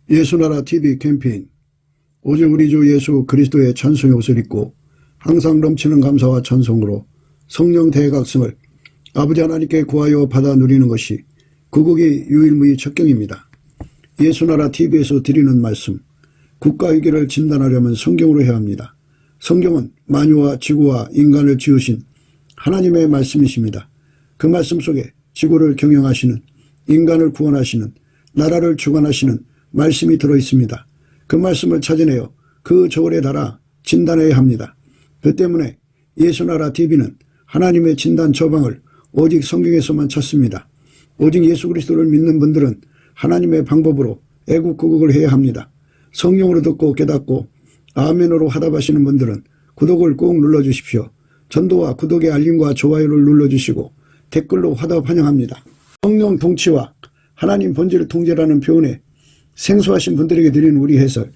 예수나라 TV 캠페인 오직 우리 주 예수 그리스도의 찬송의 옷을 입고 항상 넘치는 감사와 찬송으로 성령 대각성을 아버지 하나님께 구하여 받아 누리는 것이 구국의 유일무이 척경입니다. 예수나라 TV에서 드리는 말씀, 국가 위기를 진단하려면 성경으로 해야 합니다. 성경은 만유와 지구와 인간을 지으신 하나님의 말씀이십니다. 그 말씀 속에 지구를 경영하시는, 인간을 구원하시는, 나라를 주관하시는 말씀이 들어있습니다. 그 말씀을 찾아내어 그 저울에 달아 진단해야 합니다. 그 때문에 예수나라 TV는 하나님의 진단 처방을 오직 성경에서만 찾습니다. 오직 예수 그리스도를 믿는 분들은 하나님의 방법으로 애국구국을 해야 합니다. 성령으로 듣고 깨닫고 아멘으로 화답하시는 분들은 구독을 꼭 눌러주십시오. 전도와 구독의 알림과 좋아요를 눌러주시고 댓글로 화답 환영합니다. 성령 통치와 하나님 본질 통제라는 표현에 생소하신 분들에게 드리는 우리 해설,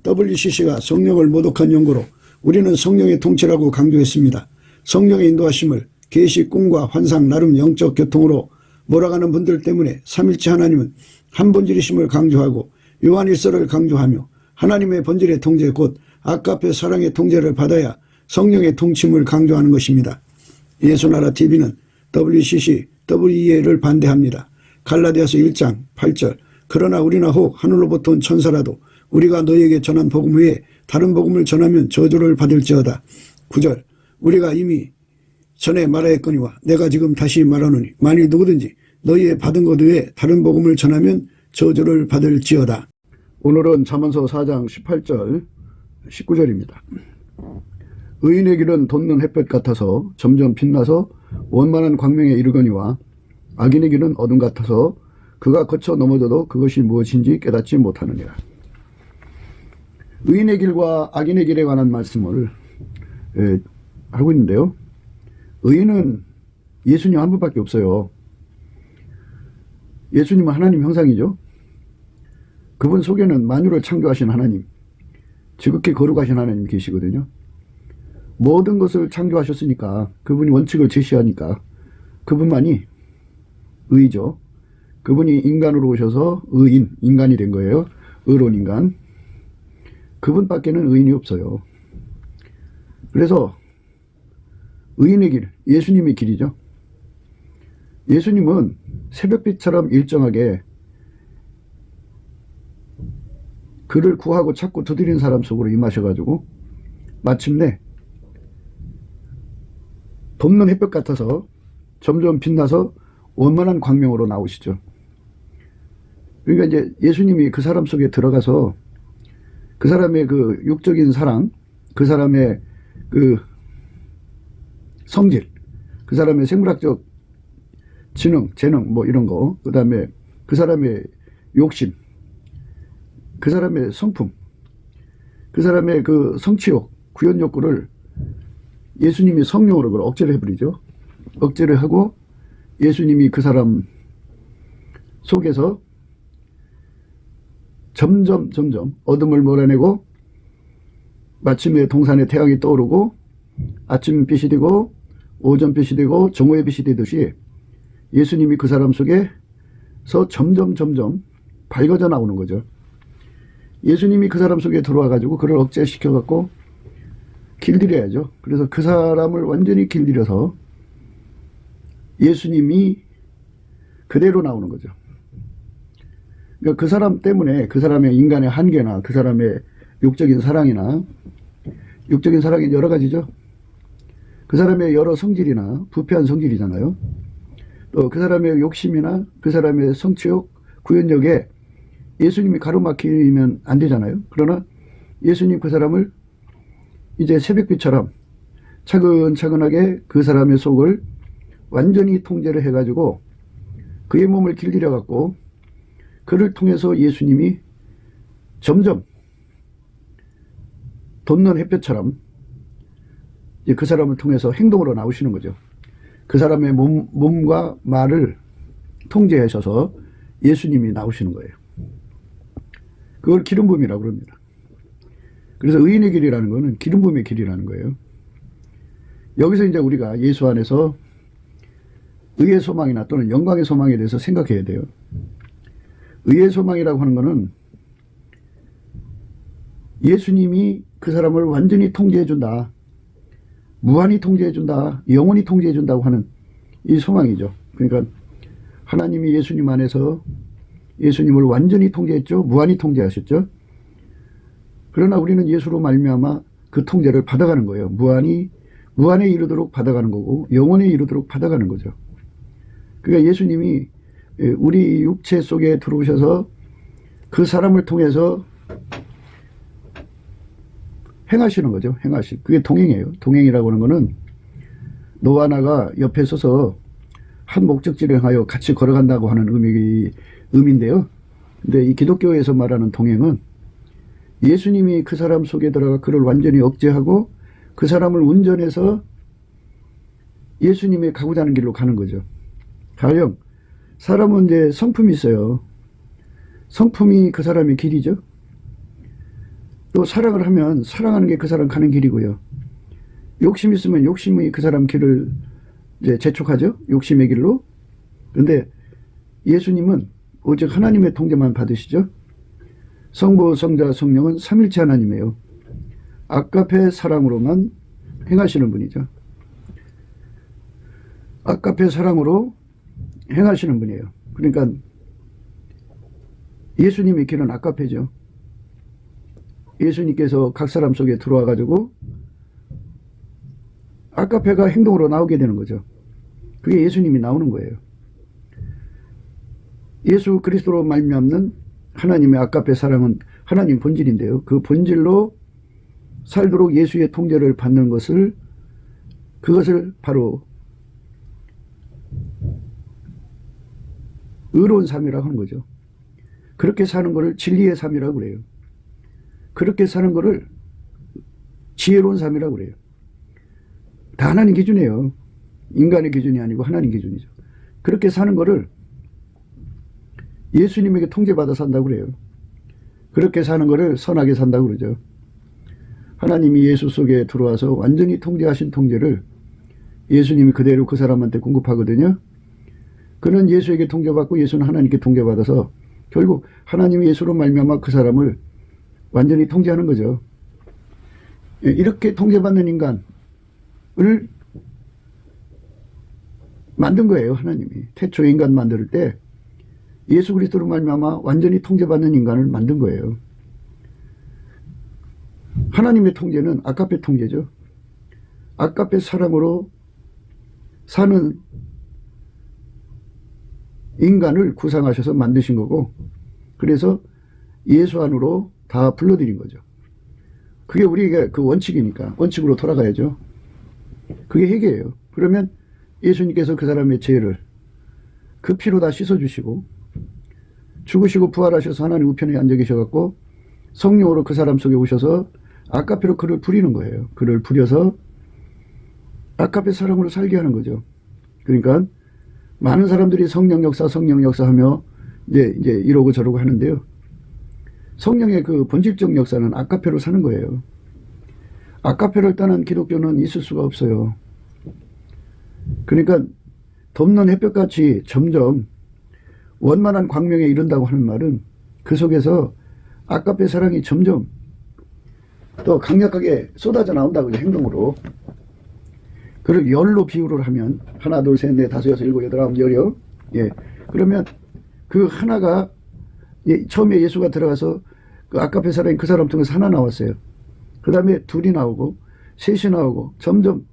WCC가 성령을 모독한 연구로 우리는 성령의 통치라고 강조했습니다. 성령의 인도하심을 계시, 꿈과 환상, 나름 영적 교통으로 몰아가는 분들 때문에 삼일체 하나님은 한 본질이심을 강조하고 요한일서를 강조하며 하나님의 본질의 통제 곧 아까페 사랑의 통제를 받아야 성령의 통치임을 강조하는 것입니다. 예수나라 TV는 WCC, WEA를 반대합니다. 갈라디아서 1장 8절 그러나 우리나 혹 하늘로부터 온 천사라도 우리가 너희에게 전한 복음 외에 다른 복음을 전하면 저주를 받을지어다. 9절 우리가 이미 전에 말하였거니와 내가 지금 다시 말하노니 만일 누구든지 너희의 받은 것 외에 다른 복음을 전하면 저주를 받을지어다. 오늘은 잠언서 4장 18절 19절입니다. 의인의 길은 돋는 햇볕 같아서 점점 빛나서 원만한 광명에 이르거니와 악인의 길은 어둠 같아서 그가 거쳐 넘어져도 그것이 무엇인지 깨닫지 못하느니라. 의인의 길과 악인의 길에 관한 말씀을 하고 있는데요. 의인은 예수님 한 분밖에 없어요. 예수님은 하나님 형상이죠. 그분 속에는 만유를 창조하신 하나님, 지극히 거룩하신 하나님 계시거든요. 모든 것을 창조하셨으니까 그분이 원칙을 제시하니까 그분만이 의죠. 그분이 인간으로 오셔서 의인, 인간이 된 거예요. 의로운 인간. 그분밖에는 의인이 없어요. 그래서 의인의 길, 예수님의 길이죠. 예수님은 새벽빛처럼 일정하게 그를 구하고 찾고 두드리는 사람 속으로 임하셔가지고 마침내 돋는 햇볕 같아서 점점 빛나서 원만한 광명으로 나오시죠. 그러니까 이제 예수님이 그 사람 속에 들어가서 그 사람의 그 육적인 사랑, 그 사람의 그 성질, 그 사람의 생물학적 지능, 재능 뭐 이런 거, 그 다음에 그 사람의 욕심, 그 사람의 성품, 그 사람의 그 성취욕, 구현욕구를 예수님이 성령으로 그걸 억제를 해버리죠. 억제를 하고 예수님이 그 사람 속에서 점점 어둠을 몰아내고 마침내 동산에 태양이 떠오르고 아침빛이 되고 오전빛이 되고 정오의 빛이 되듯이 예수님이 그 사람 속에서 점점 밝아져 나오는 거죠. 예수님이 그 사람 속에 들어와 가지고 그를 억제시켜 갖고 길들여야죠. 그래서 그 사람을 완전히 길들여서 예수님이 그대로 나오는 거죠. 그러니까 그 사람 때문에 그 사람의 인간의 한계나 그 사람의 육적인 사랑이나 육적인 사랑이 여러 가지죠. 그 사람의 여러 성질이나 부패한 성질이잖아요. 또 그 사람의 욕심이나 그 사람의 성취욕, 구현력에 예수님이 가로막히면 안 되잖아요. 그러나 예수님 그 사람을 이제 새벽빛처럼 차근차근하게 그 사람의 속을 완전히 통제를 해가지고 그의 몸을 길들여 갖고 그를 통해서 예수님이 점점 돋는 햇볕처럼 그 사람을 통해서 행동으로 나오시는 거죠. 그 사람의 몸과 말을 통제하셔서 예수님이 나오시는 거예요. 그걸 기름 부음이라고 그럽니다. 그래서 의인의 길이라는 거는 기름 부음의 길이라는 거예요. 여기서 이제 우리가 예수 안에서 의의 소망이나 또는 영광의 소망에 대해서 생각해야 돼요. 의의 소망이라고 하는 거는 예수님이 그 사람을 완전히 통제해준다. 무한히 통제해준다. 영원히 통제해준다고 하는 이 소망이죠. 그러니까 하나님이 예수님 안에서 예수님을 완전히 통제했죠. 무한히 통제하셨죠. 그러나 우리는 예수로 말미암아 그 통제를 받아가는 거예요. 무한에 이르도록 받아가는 거고 영원에 이르도록 받아가는 거죠. 그러니까 예수님이 우리 육체 속에 들어오셔서 그 사람을 통해서 행하시는 거죠. 그게 동행이에요. 동행이라고 하는 거는 너와 나가 옆에 서서 한 목적지를 향하여 같이 걸어간다고 하는 의미인데요. 근데 이 기독교에서 말하는 동행은 예수님이 그 사람 속에 들어가 그를 완전히 억제하고 그 사람을 운전해서 예수님의 가고자 하는 길로 가는 거죠. 가령 사람은 이제 성품이 있어요. 성품이 그 사람의 길이죠. 또 사랑을 하면 사랑하는 게 그 사람 가는 길이고요. 욕심이 있으면 욕심이 그 사람 길을 이제 재촉하죠. 욕심의 길로. 그런데 예수님은 오직 하나님의 통제만 받으시죠. 성부, 성자, 성령은 삼일체 하나님이에요. 아까페 사랑으로만 행하시는 분이죠. 아까페 사랑으로 행하시는 분이에요. 그러니까 예수님의 길은 아까페죠. 예수님께서 각 사람 속에 들어와 가지고 아까페가 행동으로 나오게 되는 거죠. 그게 예수님이 나오는 거예요. 예수 그리스도로 말미암는 하나님의 아까페 사랑은 하나님 본질인데요. 그 본질로 살도록 예수의 통제를 받는 그것을 바로 의로운 삶이라고 하는 거죠. 그렇게 사는 것을 진리의 삶이라고 그래요. 그렇게 사는 것을 지혜로운 삶이라고 그래요. 다 하나님 기준이에요. 인간의 기준이 아니고 하나님 기준이죠. 그렇게 사는 것을 예수님에게 통제받아 산다고 그래요. 그렇게 사는 것을 선하게 산다고 그러죠. 하나님이 예수 속에 들어와서 완전히 통제하신 통제를 예수님이 그대로 그 사람한테 공급하거든요. 그는 예수에게 통제받고 예수는 하나님께 통제받아서 결국 하나님이 예수로 말미암아 그 사람을 완전히 통제하는 거죠. 이렇게 통제받는 인간을 만든 거예요. 하나님이. 태초 인간 만들 때 예수 그리스도로 말미암아 완전히 통제받는 인간을 만든 거예요. 하나님의 통제는 아까페 통제죠. 아까페 사랑으로 사는 인간을 구상하셔서 만드신 거고, 그래서 예수 안으로 다 불러들인 거죠. 그게 우리가 그 원칙이니까 원칙으로 돌아가야죠. 그게 회개예요. 그러면 예수님께서 그 사람의 죄를 그 피로 다 씻어주시고 죽으시고 부활하셔서 하나님 우편에 앉아 계셔갖고 성령으로 그 사람 속에 오셔서 아까페로 그를 부리는 거예요. 그를 부려서 아까페 사랑으로 살게 하는 거죠. 그러니까 많은 사람들이 성령 역사 하며 이제 이러고 저러고 하는데요. 성령의 그 본질적 역사는 아까페로 사는 거예요. 아까페를 떠난 기독교는 있을 수가 없어요. 그러니까 덮는 햇볕같이 점점 원만한 광명에 이른다고 하는 말은 그 속에서 아까페 사랑이 점점 더 강력하게 쏟아져 나온다고 행동으로. 그걸 열로 비유를 하면 하나 둘 셋 넷 다섯 여섯 일곱 여덟 아홉 열이요. 예. 그러면 그 하나가 처음에 예수가 들어가서 그 아까페 사랑이 그 사람 통해서 하나 나왔어요. 그 다음에 둘이 나오고 셋이 나오고 점점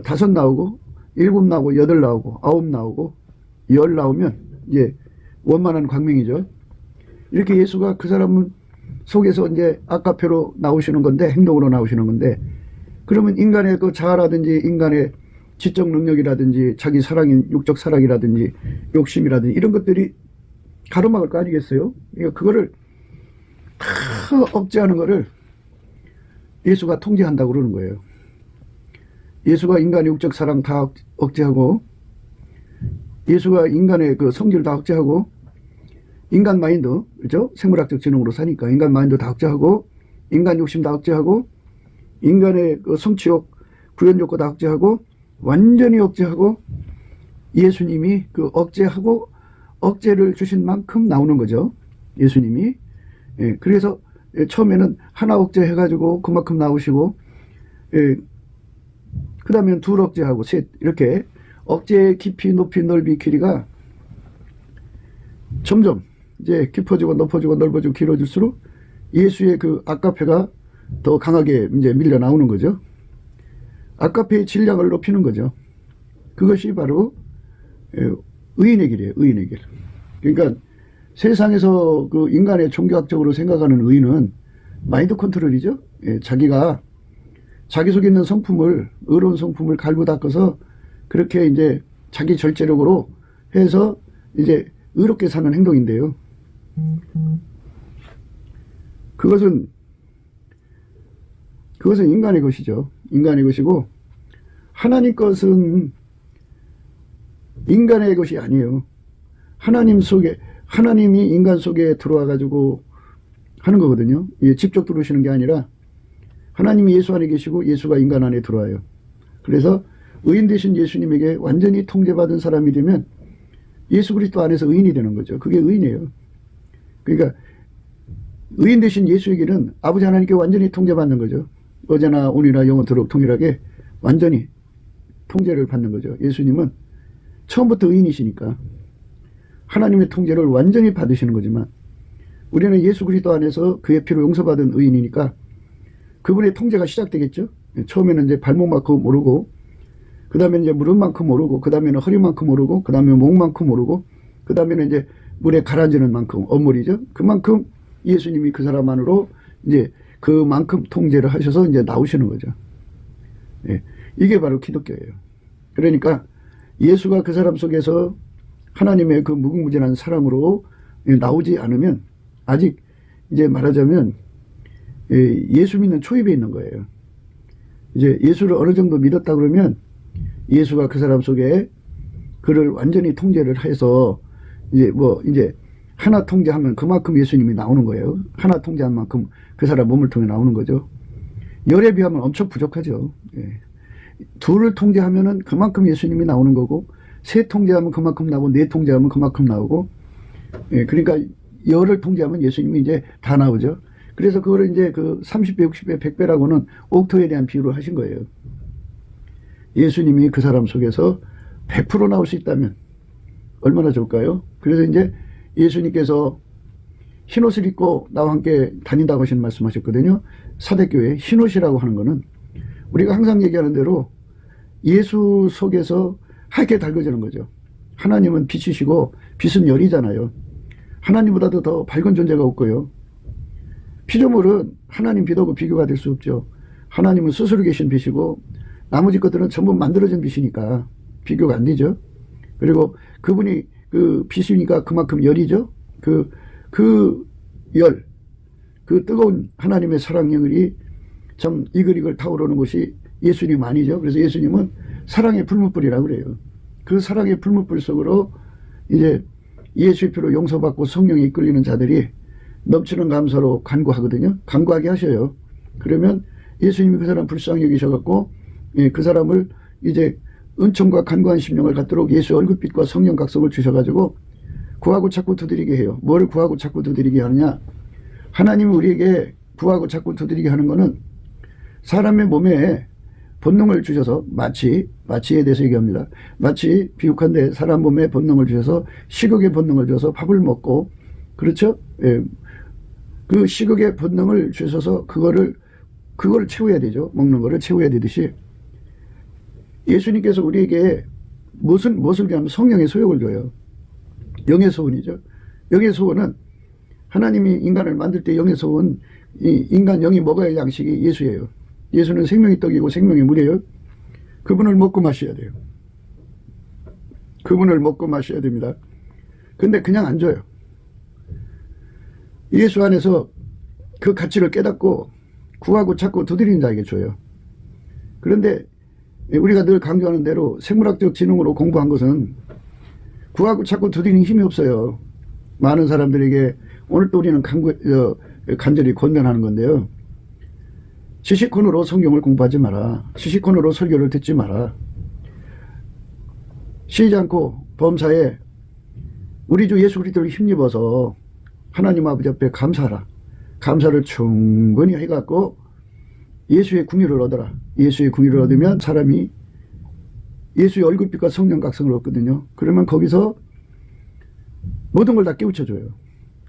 다섯 나오고 일곱 나오고 여덟 나오고 아홉 나오고 열 나오면 이제 원만한 광명이죠. 이렇게 예수가 그 사람 속에서 이제 아까페로 나오시는 건데, 행동으로 나오시는 건데, 그러면 인간의 그 자아라든지 인간의 지적 능력이라든지 자기 사랑인 육적 사랑이라든지 욕심이라든지 이런 것들이 가로막을 거 아니겠어요? 그러니까 그거를 다 억제하는 거를 예수가 통제한다고 그러는 거예요. 예수가 인간의 육적 사랑 다 억제하고, 예수가 인간의 그 성질 다 억제하고, 인간 마인드, 그죠? 생물학적 지능으로 사니까 인간 마인드 다 억제하고, 인간 욕심 다 억제하고, 인간의 그 성취욕, 구현욕구 다 억제하고, 완전히 억제하고, 예수님이 그 억제하고 억제를 주신 만큼 나오는 거죠. 예수님이. 예, 그래서 예, 처음에는 하나 억제 해가지고 그만큼 나오시고, 예, 그 다음에는 둘 억제하고 셋, 이렇게 억제의 깊이, 높이, 넓이, 길이가 점점 이제 깊어지고 높아지고 넓어지고 길어질수록 예수의 그 아카페가 더 강하게 이제 밀려 나오는 거죠. 아카페의 질량을 높이는 거죠. 그것이 바로 의인의 길이에요. 의인의 길. 그러니까 세상에서 그 인간의 종교학적으로 생각하는 의인은 마인드 컨트롤이죠. 예, 자기가 자기 속에 있는 성품을, 의로운 성품을 갈고 닦아서 그렇게 이제 자기 절제력으로 해서 이제 의롭게 사는 행동인데요. 그것은 인간의 것이죠. 인간의 것이고, 하나님 것은 인간의 것이 아니에요. 하나님 속에, 하나님이 인간 속에 들어와 가지고 하는 거거든요. 예, 직접 들어오시는 게 아니라 하나님이 예수 안에 계시고 예수가 인간 안에 들어와요. 그래서 의인 되신 예수님에게 완전히 통제받은 사람이 되면 예수 그리스도 안에서 의인이 되는 거죠. 그게 의인이에요. 그러니까 의인 되신 예수에게는 아버지 하나님께 완전히 통제받는 거죠. 어제나 오늘이나 영원토록 동일하게 완전히 통제를 받는 거죠. 예수님은 처음부터 의인이시니까 하나님의 통제를 완전히 받으시는 거지만, 우리는 예수 그리스도 안에서 그의 피로 용서받은 의인이니까 그분의 통제가 시작되겠죠. 처음에는 이제 발목만큼 오르고, 그 다음에 이제 무릎만큼 오르고, 그 다음에는 허리만큼 오르고, 그 다음에 목만큼 오르고, 그 다음에는 이제 물에 가라앉는 만큼, 엄물이죠. 그만큼 예수님이 그 사람 안으로 이제 그만큼 통제를 하셔서 이제 나오시는 거죠. 예, 이게 바로 기독교예요. 그러니까 예수가 그 사람 속에서 하나님의 그 무궁무진한 사랑으로 나오지 않으면, 아직 이제 말하자면 예수 믿는 초입에 있는 거예요. 이제 예수를 어느 정도 믿었다 그러면 예수가 그 사람 속에 그를 완전히 통제를 해서 이제 하나 통제하면 그만큼 예수님이 나오는 거예요. 하나 통제한 만큼 그 사람 몸을 통해 나오는 거죠. 열에 비하면 엄청 부족하죠. 예. 둘을 통제하면은 그만큼 예수님이 나오는 거고, 세 통제하면 그만큼 나오고, 네 통제하면 그만큼 나오고, 예. 그러니까 열을 통제하면 예수님이 이제 다 나오죠. 그래서 그거를 이제 그 30배, 60배, 100배라고는 옥토에 대한 비유를 하신 거예요. 예수님이 그 사람 속에서 100% 나올 수 있다면 얼마나 좋을까요? 그래서 이제 예수님께서 흰옷을 입고 나와 함께 다닌다고 하시는 말씀하셨거든요. 사대교회 흰옷이라고 하는 거는 우리가 항상 얘기하는 대로 예수 속에서 하얗게 달궈지는 거죠. 하나님은 빛이시고 빛은 열이잖아요. 하나님보다도 더 밝은 존재가 없고요. 피조물은 하나님 빛하고 비교가 될 수 없죠. 하나님은 스스로 계신 빛이고 나머지 것들은 전부 만들어진 빛이니까 비교가 안 되죠. 그리고 그분이 그 빛이니까 그만큼 열이죠. 그 열, 그 뜨거운 하나님의 사랑 영이 참 이글이글 타오르는 것이 예수님 아니죠. 그래서 예수님은 사랑의 불못불이라고 그래요. 그 사랑의 불못불 속으로 이제 예수의 피로 용서받고 성령에 이끌리는 자들이 넘치는 감사로 간구하거든요. 간구하게 하셔요. 그러면 예수님이 그 사람 불쌍히 여기셔갖고 그 사람을 이제 은총과 간구한 심령을 갖도록 예수의 얼굴빛과 성령 각성을 주셔가지고 구하고 자꾸 두드리게 해요. 뭘 구하고 자꾸 두드리게 하느냐? 하나님이 우리에게 구하고 자꾸 두드리게 하는 거는 사람의 몸에 본능을 주셔서, 마치에 대해서 얘기합니다. 마치 비육한데 사람 몸에 본능을 주셔서, 식욕의 본능을 주셔서 밥을 먹고, 그렇죠? 예. 그 식욕의 본능을 주셔서 그거를 채워야 되죠. 먹는 거를 채워야 되듯이 예수님께서 우리에게 무엇을 주냐면 성령의 소욕을 줘요. 영의 소원이죠. 영의 소원은 하나님이 인간을 만들 때 영의 소원, 이 인간 영이 먹어야 할 양식이 예수예요. 예수는 생명의 떡이고 생명의 물이에요. 그분을 먹고 마셔야 돼요. 그분을 먹고 마셔야 됩니다. 근데 그냥 안 줘요. 예수 안에서 그 가치를 깨닫고 구하고 찾고 두드리는 자에게 줘요. 그런데 우리가 늘 강조하는 대로 생물학적 지능으로 공부한 것은 구하고 찾고 두드리는 힘이 없어요. 많은 사람들에게 오늘 또 우리는 간절히 권면하는 건데요. 지식권으로 성경을 공부하지 마라. 지식권으로 설교를 듣지 마라. 쉬지 않고 범사에 우리 주 예수 그리스도를 힘입어서 하나님 아버지 앞에 감사하라. 감사를 충분히 해갖고 예수의 궁유를 얻어라. 예수의 궁유를 얻으면 사람이 예수의 얼굴빛과 성령 각성을 얻거든요. 그러면 거기서 모든 걸 다 깨우쳐줘요.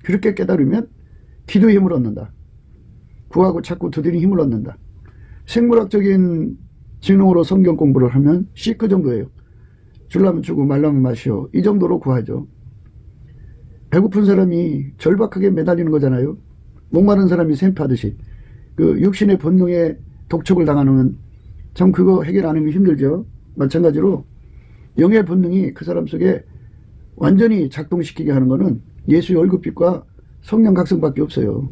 그렇게 깨달으면 기도의 힘을 얻는다. 구하고 찾고 두드리는 힘을 얻는다. 생물학적인 지능으로 성경 공부를 하면 시크 정도예요. 줄라면 주고 말라면 마시오. 이 정도로 구하죠. 배고픈 사람이 절박하게 매달리는 거잖아요. 목마른 사람이 샘파듯이. 그 육신의 본능에 독촉을 당하는 참 그거 해결 안 하면 힘들죠. 마찬가지로 영의 본능이 그 사람 속에 완전히 작동시키게 하는 거는 예수의 얼굴빛과 성령 각성밖에 없어요.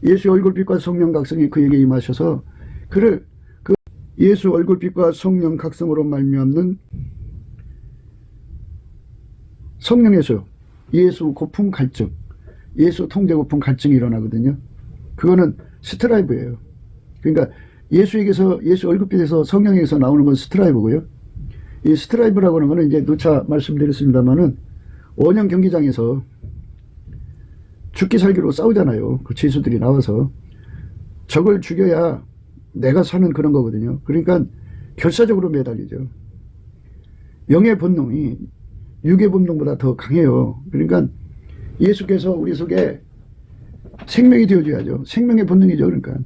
예수의 얼굴빛과 성령 각성이 그에게 임하셔서 그를 그 예수 얼굴빛과 성령 각성으로 말미암는 성령에서 예수 고품 갈증, 예수 통제 고품 갈증이 일어나거든요. 그거는 스트라이브예요. 그러니까 예수에게서, 예수 얼굴빛에서 성령에게서 나오는 건 스트라이브고요. 이 스트라이브라고 하는 거는 이제 누차 말씀드렸습니다만은 원형 경기장에서 죽기 살기로 싸우잖아요. 그 죄수들이 나와서. 적을 죽여야 내가 사는 그런 거거든요. 그러니까 결사적으로 매달리죠. 영의 본능이 육의 본능보다 더 강해요. 그러니까 예수께서 우리 속에 생명이 되어줘야죠. 생명의 본능이죠. 그러니까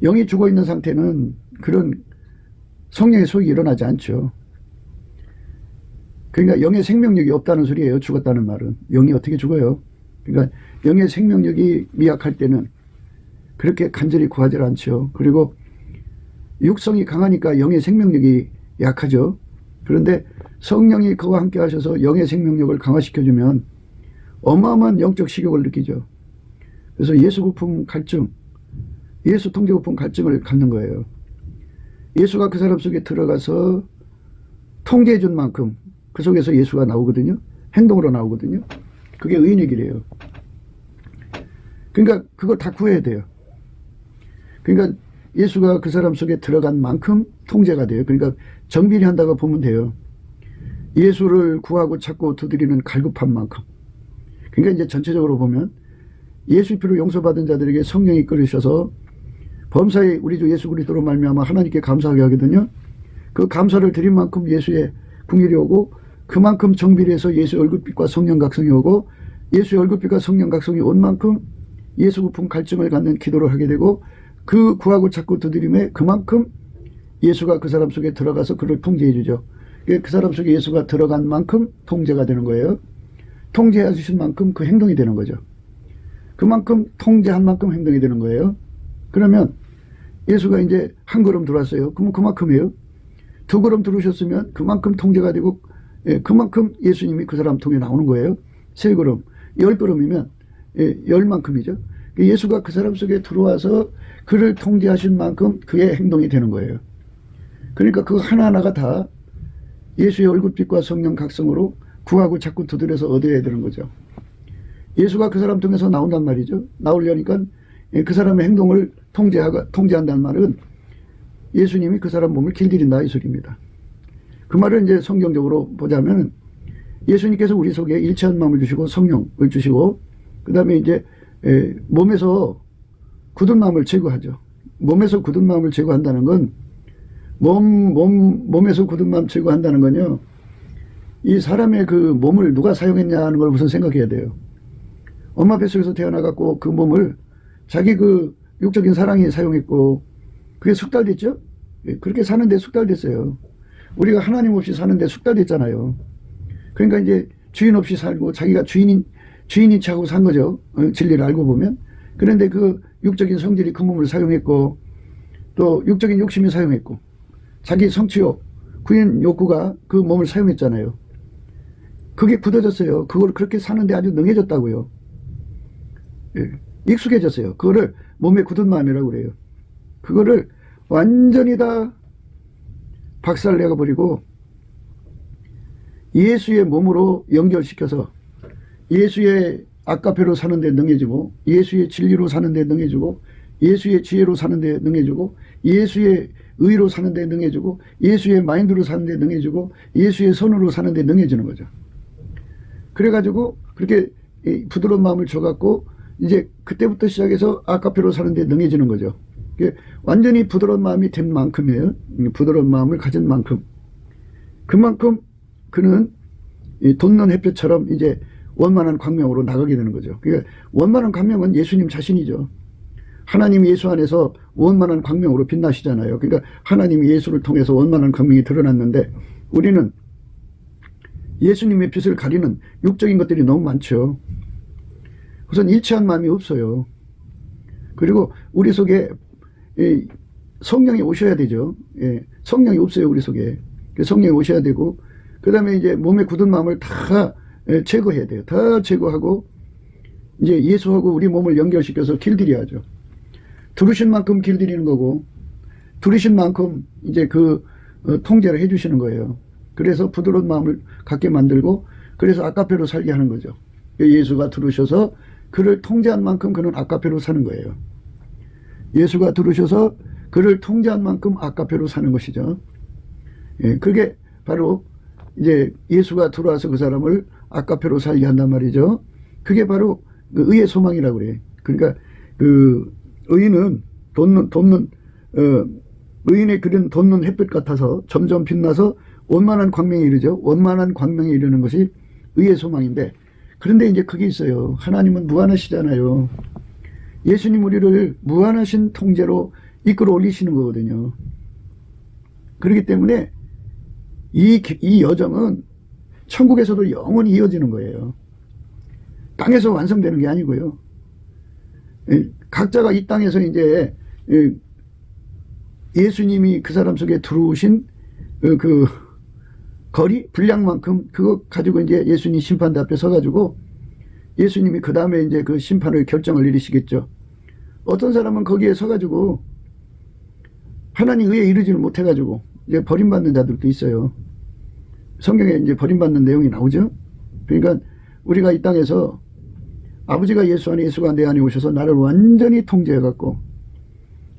영이 죽어있는 상태는 그런 성령의 소익이 일어나지 않죠. 그러니까 영의 생명력이 없다는 소리예요. 죽었다는 말은. 영이 어떻게 죽어요? 그러니까 영의 생명력이 미약할 때는 그렇게 간절히 구하지 않죠. 그리고 육성이 강하니까 영의 생명력이 약하죠. 그런데 성령이 그와 함께 하셔서 영의 생명력을 강화시켜주면 어마어마한 영적 식욕을 느끼죠. 그래서 예수 고품 갈증, 예수 통제 고품 갈증을 갖는 거예요. 예수가 그 사람 속에 들어가서 통제해 준 만큼 그 속에서 예수가 나오거든요. 행동으로 나오거든요. 그게 의인의 길이에요. 그러니까 그걸 다 구해야 돼요. 그러니까 예수가 그 사람 속에 들어간 만큼 통제가 돼요. 그러니까 정비리 한다고 보면 돼요. 예수를 구하고 찾고 두드리는 갈급한 만큼. 그러니까 이제 전체적으로 보면 예수 피로 용서받은 자들에게 성령이 이끌으셔서 범사에 우리 주 예수 그리스도로 말미암아 하나님께 감사하게 하거든요. 그 감사를 드린 만큼 예수의 궁율이 오고 그만큼 정비리해서 예수의 얼굴빛과 성령 각성이 오고 예수의 얼굴빛과 성령 각성이 온 만큼 예수 고품 갈증을 갖는 기도를 하게 되고 그 구하고 찾고 두드림에 그만큼 예수가 그 사람 속에 들어가서 그를 통제해 주죠. 그 사람 속에 예수가 들어간 만큼 통제가 되는 거예요. 통제해 주신 만큼 그 행동이 되는 거죠. 그만큼 통제한 만큼 행동이 되는 거예요. 그러면 예수가 이제 한 걸음 들어왔어요. 그러면 그만큼이에요. 두 걸음 들어오셨으면 그만큼 통제가 되고 그만큼 예수님이 그 사람 통해 나오는 거예요. 세 걸음, 10걸음이면 10만큼이죠. 예수가 그 사람 속에 들어와서 그를 통제하신 만큼 그의 행동이 되는 거예요. 그러니까 그 하나하나가 다 예수의 얼굴빛과 성령 각성으로 구하고 자꾸 두드려서 얻어야 되는 거죠. 예수가 그 사람 통해서 나온단 말이죠. 나오려니까 그 사람의 행동을 통제한다는 말은 예수님이 그 사람 몸을 길들인다 이 소리입니다. 그 말을 이제 성경적으로 보자면 예수님께서 우리 속에 일체한 마음을 주시고 성령을 주시고 그 다음에 이제 몸에서 굳은 마음을 제거하죠. 몸에서 굳은 마음을 제거한다는 건 몸에서 굳은 마음 제거한다는 건요. 이 사람의 그 몸을 누가 사용했냐는 걸 우선 생각해야 돼요. 엄마 뱃속에서 태어나갖고 그 몸을 자기 그 육적인 사랑이 사용했고 그게 숙달 됐죠? 그렇게 사는데 숙달 됐어요. 우리가 하나님 없이 사는데 숙달 됐잖아요. 그러니까 이제 주인 없이 살고 자기가 주인인 척하고 산 거죠. 진리를 알고 보면. 그런데 그 육적인 성질이 그 몸을 사용했고 또 육적인 욕심이 사용했고 자기 성취욕, 구인 욕구가 그 몸을 사용했잖아요. 그게 굳어졌어요. 그걸 그렇게 사는데 아주 능해졌다고요. 익숙해졌어요. 그거를 몸에 굳은 마음이라고 그래요. 그거를 완전히 다 박살내가 버리고 예수의 몸으로 연결시켜서 예수의 아까페로 사는데 능해지고 예수의 진리로 사는데 능해지고 예수의 지혜로 사는데 능해지고 예수의 의로 사는데 능해지고 예수의 마인드로 사는데 능해지고 예수의 선으로 사는데 능해지는 거죠. 그래가지고 그렇게 부드러운 마음을 줘갖고 이제 그때부터 시작해서 아카페로 사는데 능해지는 거죠. 완전히 부드러운 마음이 된 만큼이에요. 부드러운 마음을 가진 만큼. 그만큼 그는 돋는 햇볕처럼 이제 원만한 광명으로 나가게 되는 거죠. 그러니까 원만한 광명은 예수님 자신이죠. 하나님 예수 안에서 원만한 광명으로 빛나시잖아요. 그러니까 하나님이 예수를 통해서 원만한 광명이 드러났는데 우리는 예수님의 빛을 가리는 육적인 것들이 너무 많죠. 우선 일치한 마음이 없어요. 그리고 우리 속에 성령이 오셔야 되죠. 성령이 없어요, 우리 속에. 성령이 오셔야 되고, 그 다음에 이제 몸에 굳은 마음을 다 제거해야 돼요. 다 제거하고, 이제 예수하고 우리 몸을 연결시켜서 길들여야죠. 두르신 만큼 길들이는 거고, 두르신 만큼 이제 통제를 해주시는 거예요. 그래서 부드러운 마음을 갖게 만들고, 그래서 아카페로 살게 하는 거죠. 예수가 두르셔서 그를 통제한 만큼 그는 아카페로 사는 거예요. 예수가 들으셔서 그를 통제한 만큼 아카페로 사는 것이죠. 그게 바로 이제 예수가 들어와서 그 사람을 아카페로 살게 한단 말이죠. 그게 바로 그 의의 소망이라고 그래. 그러니까 그 의인은 의인의 그런 돋는 햇볕 같아서 점점 빛나서 원만한 광명에 이르죠. 원만한 광명에 이르는 것이 의의 소망인데, 그런데 이제 그게 있어요. 하나님은 무한하시잖아요. 예수님 우리를 무한하신 통제로 이끌어 올리시는 거거든요. 그렇기 때문에 이 여정은 천국에서도 영원히 이어지는 거예요. 땅에서 완성되는 게 아니고요. 각자가 이 땅에서 이제 예수님이 그 사람 속에 들어오신 그 거리, 분량만큼 그거 가지고 이제 예수님 심판대 앞에 서가지고 예수님이 그 다음에 이제 그 심판을 결정을 내리시겠죠. 어떤 사람은 거기에 서가지고 하나님 의에 이르지를 못해가지고 이제 버림받는 자들도 있어요. 성경에 이제 버림받는 내용이 나오죠. 그러니까 우리가 이 땅에서 아버지가 예수 안에, 예수가 내 안에 오셔서 나를 완전히 통제해갖고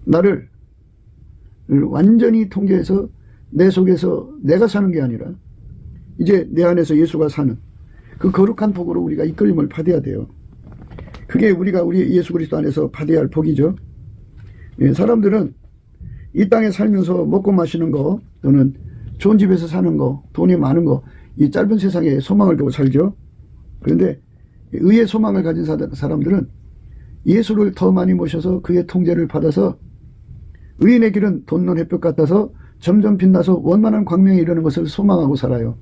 나를 완전히 통제해서 내 속에서 내가 사는 게 아니라 이제 내 안에서 예수가 사는 그 거룩한 복으로 우리가 이끌림을 받아야 돼요. 그게 우리가 우리 예수 그리스도 안에서 받아야 할 복이죠. 사람들은 이 땅에 살면서 먹고 마시는 거 또는 좋은 집에서 사는 거, 돈이 많은 거, 이 짧은 세상에 소망을 두고 살죠. 그런데 의의 소망을 가진 사람들은 예수를 더 많이 모셔서 그의 통제를 받아서 의인의 길은 돋는 햇볕 같아서 점점 빛나서 원만한 광명에 이르는 것을 소망하고 살아요.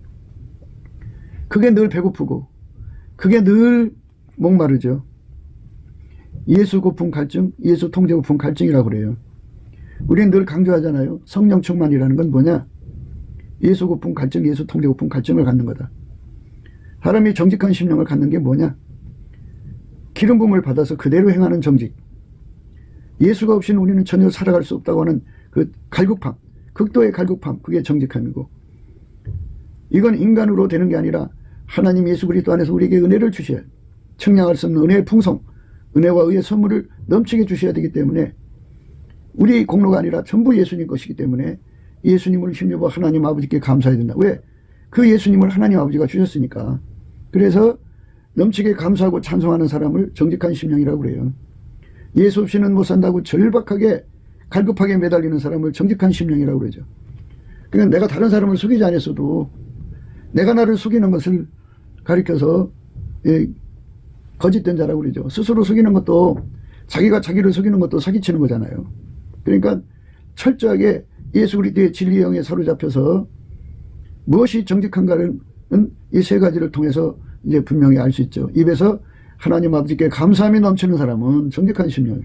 그게 늘 배고프고 그게 늘 목마르죠. 예수 고품 갈증, 예수 통제 고품 갈증이라고 그래요. 우리는 늘 강조하잖아요. 성령 충만이라는 건 뭐냐? 예수 고품 갈증, 예수 통제 고품 갈증을 갖는 거다. 사람이 정직한 심령을 갖는 게 뭐냐? 기름 부음을 받아서 그대로 행하는 정직. 예수가 없이는 우리는 전혀 살아갈 수 없다고 하는 그 갈급함, 극도의 갈급함, 그게 정직함이고, 이건 인간으로 되는 게 아니라 하나님 예수 그리스도 안에서 우리에게 은혜를 주셔야, 청량할 수 없는 은혜의 풍성, 은혜와 의의 선물을 넘치게 주셔야 되기 때문에 우리 공로가 아니라 전부 예수님 것이기 때문에 예수님을 힘입어 하나님 아버지께 감사해야 된다. 왜? 그 예수님을 하나님 아버지가 주셨으니까. 그래서 넘치게 감사하고 찬송하는 사람을 정직한 심령이라고 그래요. 예수 없이는 못 산다고 절박하게 갈급하게 매달리는 사람을 정직한 심령이라고 그러죠. 그러니까 내가 다른 사람을 속이지 않았어도 내가 나를 속이는 것을 가리켜서 거짓된 자라고 그러죠. 스스로 속이는 것도 자기가 자기를 속이는 것도 사기치는 거잖아요. 그러니까 철저하게 예수 그리스도의 진리의 영에 사로잡혀서 무엇이 정직한가는 이 세 가지를 통해서 이제 분명히 알 수 있죠. 입에서 하나님 아버지께 감사함이 넘치는 사람은 정직한 심령.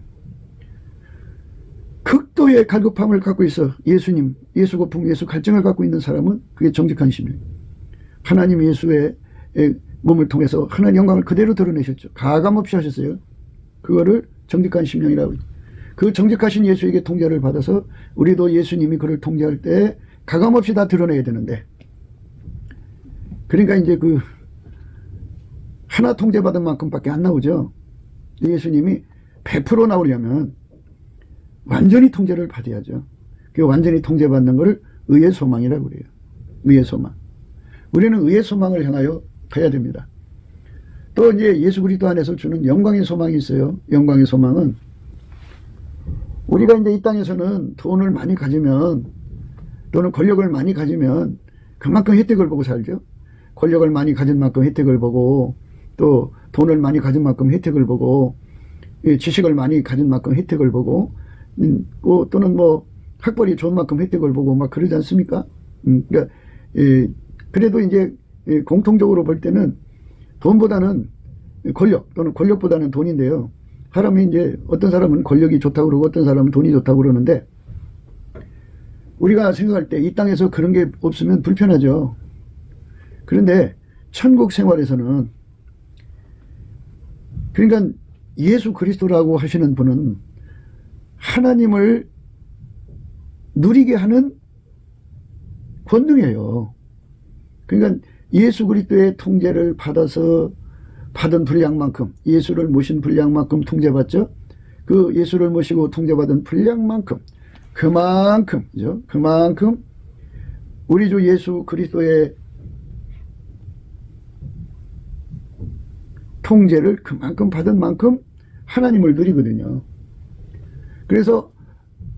극도의 갈급함을 갖고 있어 예수님, 예수 고품, 예수 갈증을 갖고 있는 사람은 그게 정직한 심령. 하나님 예수의 몸을 통해서 하나님 영광을 그대로 드러내셨죠. 가감없이 하셨어요. 그거를 정직한 심령이라고. 그 정직하신 예수에게 통제를 받아서 우리도 예수님이 그를 통제할 때 가감없이 다 드러내야 되는데, 그러니까 이제 그 하나 통제받은 만큼밖에 안 나오죠. 예수님이 100% 나오려면 완전히 통제를 받아야죠. 그 완전히 통제받는 것을 의의 소망이라고 그래요. 의의 소망. 우리는 의의 소망을 향하여 가야 됩니다. 또 이제 예수 그리스도 안에서 주는 영광의 소망이 있어요. 영광의 소망은 우리가 이제 이 땅에서는 돈을 많이 가지면 또는 권력을 많이 가지면 그만큼 혜택을 보고 살죠. 권력을 많이 가진 만큼 혜택을 보고 또 돈을 많이 가진 만큼 혜택을 보고 지식을 많이 가진 만큼 혜택을 보고 또는 뭐 학벌이 좋은 만큼 혜택을 보고 막 그러지 않습니까? 그러니까 그래도 이제 공통적으로 볼 때는 돈보다는 권력 또는 권력보다는 돈인데요. 사람이 이제 어떤 사람은 권력이 좋다고 그러고 어떤 사람은 돈이 좋다고 그러는데 우리가 생각할 때 이 땅에서 그런 게 없으면 불편하죠. 그런데 천국 생활에서는 그러니까 예수 그리스도라고 하시는 분은 하나님을 누리게 하는 권능이에요. 그러니까 예수 그리스도의 통제를 받아서 받은 분량만큼 예수를 모신 분량만큼 통제받죠. 그 예수를 모시고 통제받은 분량만큼 그만큼이죠. 그만큼 우리 주 예수 그리스도의 통제를 그만큼 받은 만큼 하나님을 누리거든요. 그래서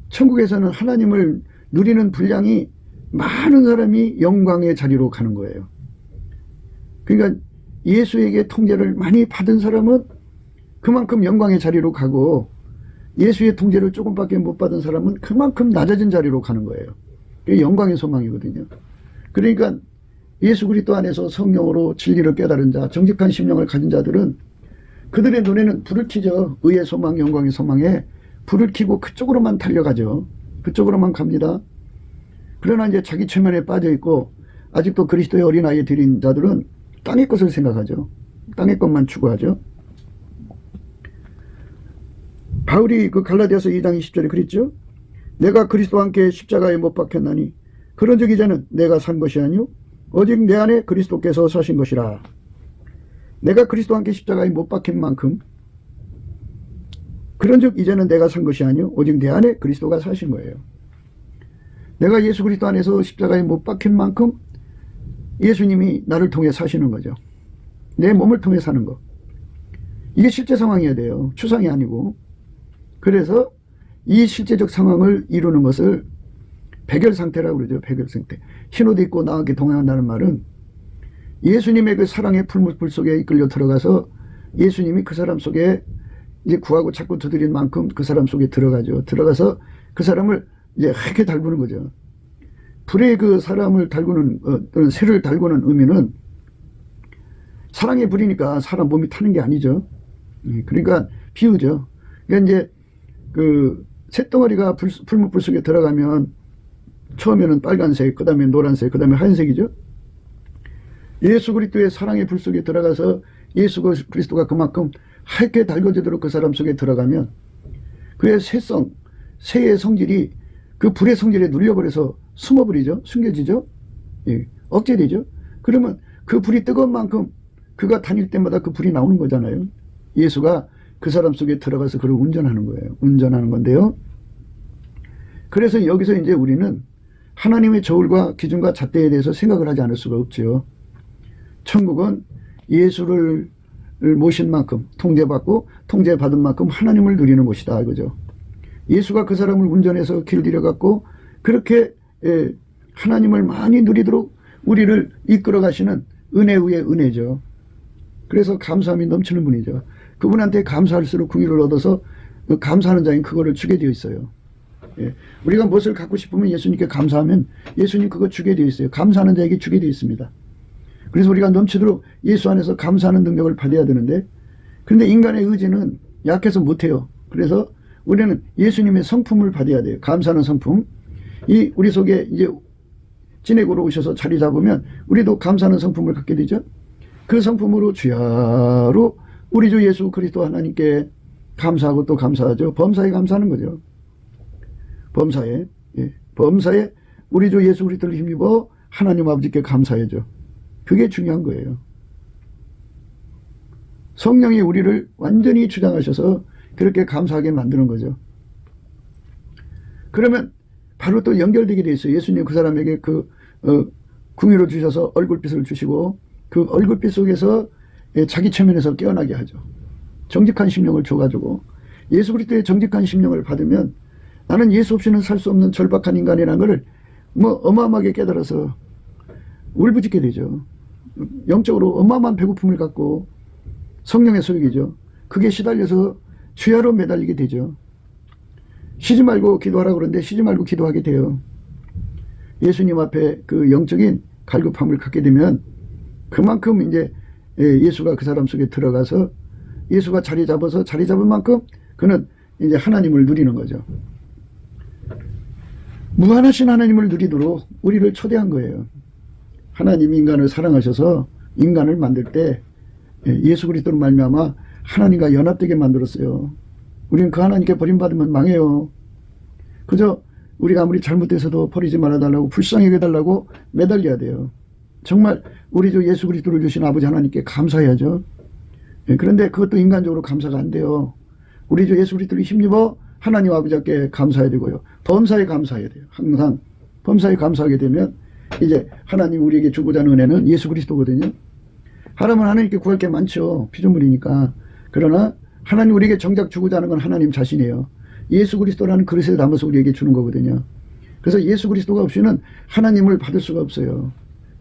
천국에서는 하나님을 누리는 분량이 많은 사람이 영광의 자리로 가는 거예요. 그러니까 예수에게 통제를 많이 받은 사람은 그만큼 영광의 자리로 가고 예수의 통제를 조금밖에 못 받은 사람은 그만큼 낮아진 자리로 가는 거예요. 그게 영광의 소망이거든요. 그러니까 예수 그리스도 안에서 성령으로 진리를 깨달은 자, 정직한 심령을 가진 자들은 그들의 눈에는 불을 켜죠. 의의 소망, 영광의 소망에 불을 켜고 그쪽으로만 달려가죠. 그쪽으로만 갑니다. 그러나 이제 자기 체면에 빠져 있고 아직도 그리스도의 어린아이에 들인 자들은 땅의 것을 생각하죠. 땅의 것만 추구하죠. 바울이 그 갈라디아서 2장 20절에 그랬죠. 내가 그리스도와 함께 십자가에 못 박혔나니 그런즉 이제는 내가 산 것이 아니요 오직 내 안에 그리스도께서 사신 것이라. 내가 그리스도와 함께 십자가에 못 박힌 만큼 그런즉 이제는 내가 산 것이 아니요 오직 내 안에 그리스도가 사신 거예요. 내가 예수 그리스도 안에서 십자가에 못 박힌 만큼 예수님이 나를 통해 사시는 거죠. 내 몸을 통해 사는 거. 이게 실제 상황이어야 돼요. 추상이 아니고. 그래서 이 실제적 상황을 이루는 것을 백열 상태라고 그러죠. 백열 상태. 흰 옷 입고 나와 함께 동행한다는 말은 예수님의 그 사랑의 풀물 속에 이끌려 들어가서 예수님이 그 사람 속에 이제 구하고 찾고 두드린 만큼 그 사람 속에 들어가죠. 들어가서 그 사람을 이제 하게 달구는 거죠. 불에 그 사람을 달구는 또는 새를 달구는 의미는 사랑의 불이니까 사람 몸이 타는 게 아니죠. 그러니까 비유죠. 그러니까 이제 그 쇳덩어리가 풀무불 속에 들어가면 처음에는 빨간색, 그 다음에 노란색, 그 다음에 하얀색이죠. 예수 그리스도의 사랑의 불 속에 들어가서 예수 그리스도가 그만큼 하얗게 달궈지도록 그 사람 속에 들어가면 그의 새성, 새의 성질이 그 불의 성질에 눌려버려서 숨어버리죠. 숨겨지죠. 예, 억제되죠. 그러면 그 불이 뜨거운 만큼 그가 다닐 때마다 그 불이 나오는 거잖아요. 예수가 그 사람 속에 들어가서 그를 운전하는 거예요. 운전하는 건데요. 그래서 여기서 이제 우리는 하나님의 저울과 기준과 잣대에 대해서 생각을 하지 않을 수가 없죠. 천국은 예수를 모신 만큼 통제받고 통제받은 만큼 하나님을 누리는 곳이다 이거죠. 예수가 그 사람을 운전해서 길들여갖고 그렇게 하나님을 많이 누리도록 우리를 이끌어 가시는 은혜 위에 은혜죠. 그래서 감사함이 넘치는 분이죠. 그분한테 감사할수록 궁유를 얻어서 감사하는 자인 그거를 주게 되어 있어요. 예. 우리가 무엇을 갖고 싶으면 예수님께 감사하면 예수님 그거 주게 되어 있어요. 감사하는 자에게 주게 되어 있습니다. 그래서 우리가 넘치도록 예수 안에서 감사하는 능력을 받아야 되는데 그런데 인간의 의지는 약해서 못해요. 그래서 우리는 예수님의 성품을 받아야 돼요. 감사하는 성품. 이 우리 속에 이제 진액으로 오셔서 자리 잡으면 우리도 감사하는 성품을 갖게 되죠. 그 성품으로 주야로 우리 주 예수 그리스도 하나님께 감사하고 또 감사하죠. 범사에 감사하는 거죠. 범사에. 예. 범사에 우리 주 예수 그리스도를 힘입어 하나님 아버지께 감사해죠. 그게 중요한 거예요. 성령이 우리를 완전히 주장하셔서 그렇게 감사하게 만드는 거죠. 그러면 바로 또 연결되게 돼 있어요. 예수님 그 사람에게 그 궁유를 주셔서 얼굴빛을 주시고 그 얼굴빛 속에서 자기 체면에서 깨어나게 하죠. 정직한 심령을 줘가지고 예수 그리스도의 정직한 심령을 받으면 나는 예수 없이는 살 수 없는 절박한 인간이라는 것을 어마어마하게 깨달아서 울부짖게 되죠. 영적으로 어마어마한 배고픔을 갖고 성령의 소욕이죠. 그게 시달려서 주야로 매달리게 되죠. 쉬지 말고 기도하라고 그러는데 쉬지 말고 기도하게 돼요. 예수님 앞에 그 영적인 갈급함을 갖게 되면 그만큼 이제 예수가 그 사람 속에 들어가서 예수가 자리 잡은 만큼 그는 이제 하나님을 누리는 거죠. 무한하신 하나님을 누리도록 우리를 초대한 거예요. 하나님이 인간을 사랑하셔서 인간을 만들 때 예수 그리스도로 말미암아 하나님과 연합되게 만들었어요. 우리는 그 하나님께 버림받으면 망해요. 그저 우리가 아무리 잘못해서도 버리지 말아달라고 불쌍히 여겨달라고 매달려야 돼요. 정말 우리 주 예수 그리스도를 주신 아버지 하나님께 감사해야죠. 그런데 그것도 인간적으로 감사가 안 돼요. 우리 주 예수 그리스도를 힘입어 하나님 아버지께 감사해야 되고요. 범사에 감사해야 돼요. 항상 범사에 감사하게 되면 이제 하나님 우리에게 주고자 하는 은혜는 예수 그리스도거든요. 하나님은 하나님께 구할 게 많죠. 피조물이니까. 그러나 하나님 우리에게 정작 주고자 하는 건 하나님 자신이에요. 예수 그리스도라는 그릇에 담아서 우리에게 주는 거거든요. 그래서 예수 그리스도가 없이는 하나님을 받을 수가 없어요.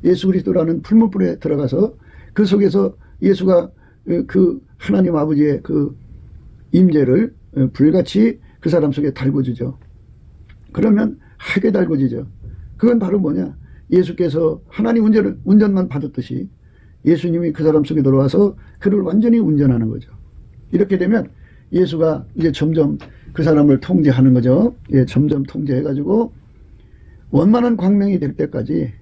예수 그리스도라는 풀무불에 들어가서 그 속에서 예수가 그 하나님 아버지의 그 임재를 불같이 그 사람 속에 달궈주죠. 그러면 하게 달궈지죠. 그건 바로 뭐냐? 예수께서 하나님 운전만 받았듯이 예수님이 그 사람 속에 들어와서 그를 완전히 운전하는 거죠. 이렇게 되면 예수가 이제 점점 그 사람을 통제하는 거죠. 예, 점점 통제해가지고 원만한 광명이 될 때까지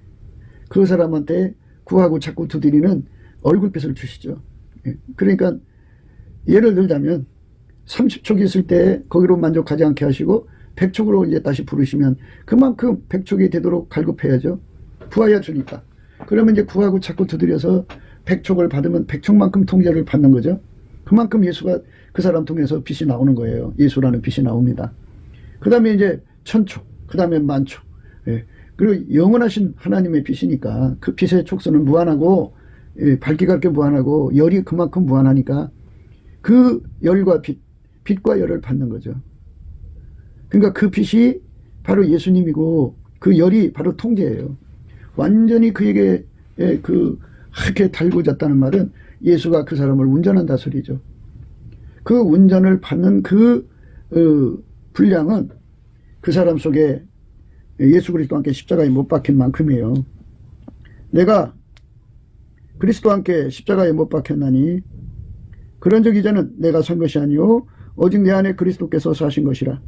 그 사람한테 구하고 자꾸 두드리는 얼굴빛을 주시죠. 예, 그러니까 예를 들자면 30촉이 있을 때 거기로 만족하지 않게 하시고 100촉으로 이제 다시 부르시면 그만큼 100촉이 되도록 갈급해야죠. 구하야 주니까. 그러면 이제 구하고 자꾸 두드려서 100촉을 받으면 100촉만큼 통제를 받는 거죠. 그만큼 예수가 그 사람 통해서 빛이 나오는 거예요. 예수라는 빛이 나옵니다. 그 다음에 이제 1000촉, 그 다음에 10,000촉. 예. 그리고 영원하신 하나님의 빛이니까 그 빛의 촉수는 무한하고 예, 밝기가 그렇게 무한하고 열이 그만큼 무한하니까 그 열과 빛과 열을 받는 거죠. 그러니까 그 빛이 바로 예수님이고 그 열이 바로 통제예요. 완전히 그에게 이렇게 달궈졌다는 말은 예수가 그 사람을 운전한다 소리죠. 그 운전을 받는 그 분량은 그 사람 속에 예수 그리스도와 함께 십자가에 못 박힌 만큼이에요. 내가 그리스도와 함께 십자가에 못 박혔나니 그런 적 이제는 내가 산 것이 아니요 오직 내 안에 그리스도께서 사신 것이라.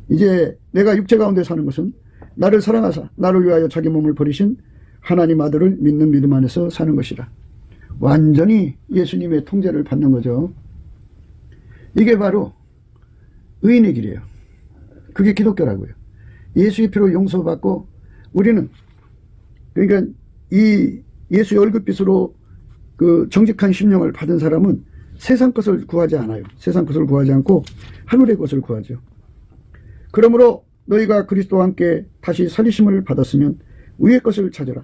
이제 내가 육체 가운데 사는 것은 나를 사랑하사 나를 위하여 자기 몸을 버리신 하나님 아들을 믿는 믿음 안에서 사는 것이라. 완전히 예수님의 통제를 받는 거죠. 이게 바로 의인의 길이에요. 그게 기독교라고요. 예수의 피로 용서받고 우리는 그러니까 이 예수의 얼굴빛으로 그 정직한 심령을 받은 사람은 세상 것을 구하지 않아요. 세상 것을 구하지 않고 하늘의 것을 구하죠. 그러므로 너희가 그리스도와 함께 다시 살리심을 받았으면 위의 것을 찾으라.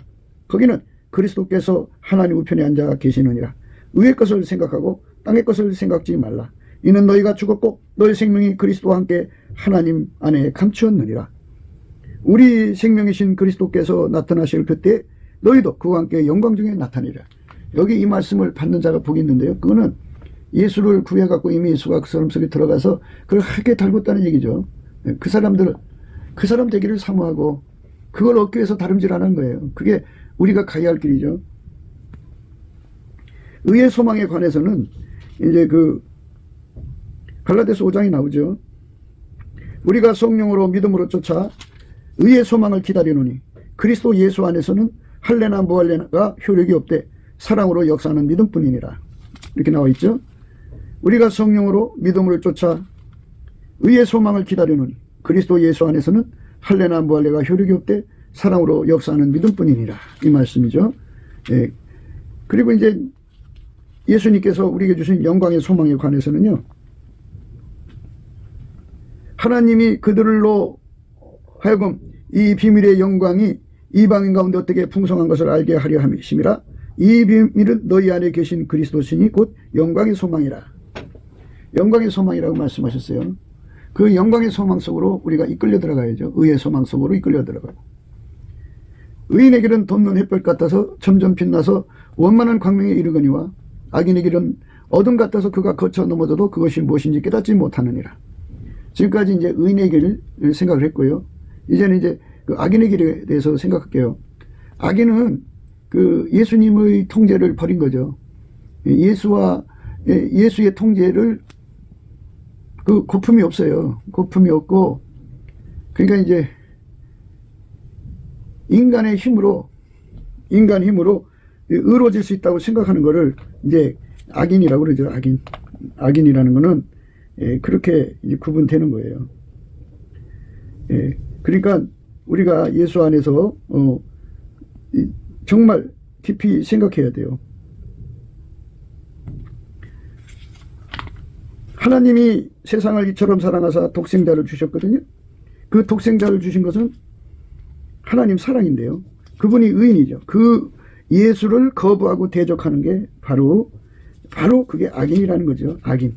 거기는 그리스도께서 하나님 우편에 앉아 계시느니라. 위의 것을 생각하고 땅의 것을 생각지 말라. 이는 너희가 죽었고 너희 생명이 그리스도와 함께 하나님 안에 감추었느니라. 우리 생명이신 그리스도께서 나타나실 그때 너희도 그와 함께 영광 중에 나타내리라. 여기 이 말씀을 받는 자가 복이 있는데요. 그거는 예수를 구해갖고 이미 예수가 그 사람 속에 들어가서 그걸 하게 달궜다는 얘기죠. 그 사람들, 그 사람 되기를 사모하고 그걸 얻기 위해서 다름질하는 거예요. 그게 우리가 가야 할 길이죠. 의의 소망에 관해서는 이제 그 갈라디아서 5장이 나오죠. 우리가 성령으로 믿음으로 쫓아 의의 소망을 기다리노니 그리스도 예수 안에서는 할례나 무할례가 효력이 없되 사랑으로 역사하는 믿음뿐이니라. 이렇게 나와 있죠. 우리가 성령으로 믿음을 쫓아 의의 소망을 기다리노니 그리스도 예수 안에서는 할례나 무할례가 효력이 없되 사랑으로 역사하는 믿음뿐이니라. 이 말씀이죠. 예. 그리고 이제 예수님께서 우리에게 주신 영광의 소망에 관해서는요. 하나님이 그들로 하여금 이 비밀의 영광이 이방인 가운데 어떻게 풍성한 것을 알게 하려 함이심이라. 이 비밀은 너희 안에 계신 그리스도시니 곧 영광의 소망이라. 영광의 소망이라고 말씀하셨어요. 그 영광의 소망 속으로 우리가 이끌려 들어가야죠. 의의 소망 속으로 이끌려 들어가고. 의인의 길은 돋는 햇볕 같아서 점점 빛나서 원만한 광명에 이르거니와 악인의 길은 어둠 같아서 그가 거쳐 넘어져도 그것이 무엇인지 깨닫지 못하느니라. 지금까지 이제 의인의 길을 생각을 했고요. 이제는 이제 그 악인의 길에 대해서 생각할게요. 악인은 그 예수님의 통제를 버린 거죠. 예수의 통제를 그 고품이 없어요. 고품이 없고, 그러니까 이제 인간 힘으로 의로워질 수 있다고 생각하는 거를 이제 악인이라고 그러죠. 악인이라는 거는 그렇게 구분되는 거예요. 그러니까 우리가 예수 안에서 정말 깊이 생각해야 돼요. 하나님이 세상을 이처럼 사랑하사 독생자를 주셨거든요. 그 독생자를 주신 것은 하나님 사랑인데요. 그분이 의인이죠. 그 예수를 거부하고 대적하는 게 바로 그게 악인이라는 거죠. 악인.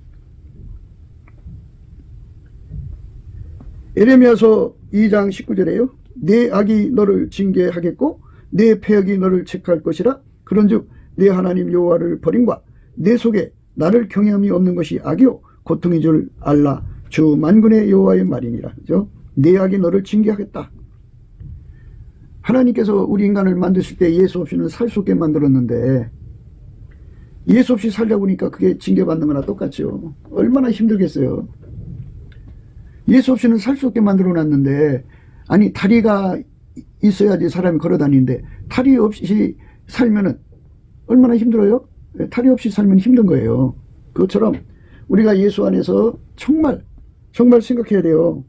에레미야서 2장 19절에요. 내 악이 너를 징계하겠고 내 패역이 너를 책할 것이라. 그런즉 내 하나님 여호와를 버림과 내 속에 나를 경외함이 없는 것이 악이요 고통인 줄 알라. 주 만군의 여호와의 말이니라. 그죠? 내 악이 너를 징계하겠다. 하나님께서 우리 인간을 만드실 때 예수 없이는 살 수 없게 만들었는데 예수 없이 살려고 하니까 그게 징계받는 거나 똑같죠. 얼마나 힘들겠어요. 예수 없이는 살 수 없게 만들어 놨는데, 아니 다리가 있어야지 사람이 걸어 다니는데 다리 없이 살면은 얼마나 힘들어요? 다리 없이 살면 힘든 거예요. 그것처럼 우리가 예수 안에서 정말 생각해야 돼요.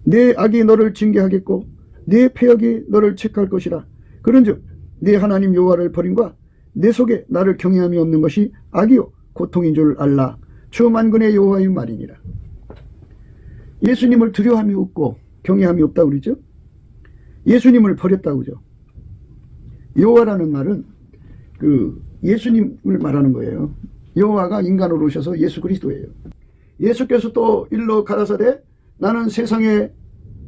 내 악이 너를 징계하겠고 내 패역이 너를 책할 것이라. 그런즉 내 하나님 여호와를 버림과 내 속에 나를 경외함이 없는 것이 악이요 고통인 줄 알라. 주 만군의 여호와의 말이니라. 예수님을 두려움이 없고 경외함이 없다고 그러죠. 예수님을 버렸다고 그러죠. 여호와라는 말은 그 예수님을 말하는 거예요. 여호와가 인간으로 오셔서 예수 그리스도예요. 예수께서 또 일러 가라사대 나는 세상의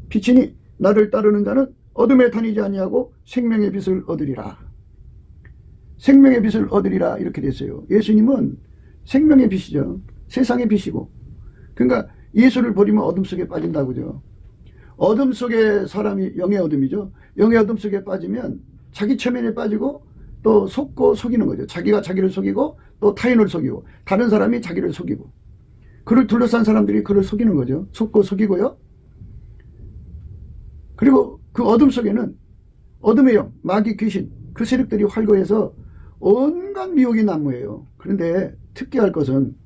빛이니 나를 따르는 자는 어둠에 다니지 아니하고 생명의 빛을 얻으리라. 생명의 빛을 얻으리라 이렇게 됐어요. 예수님은 생명의 빛이죠. 세상의 빛이고. 그러니까 예수를 버리면 어둠 속에 빠진다고죠. 어둠 속에 사람이 영의 어둠이죠. 영의 어둠 속에 빠지면 자기 체면에 빠지고 또 속고 속이는 거죠. 자기가 자기를 속이고 또 타인을 속이고 다른 사람이 자기를 속이고 그를 둘러싼 사람들이 그를 속이는 거죠. 속고 속이고요. 그리고 그 어둠 속에는 어둠의 영, 마귀, 귀신 그 세력들이 활거해서 온갖 미혹이 난무해요. 그런데 특기할 것은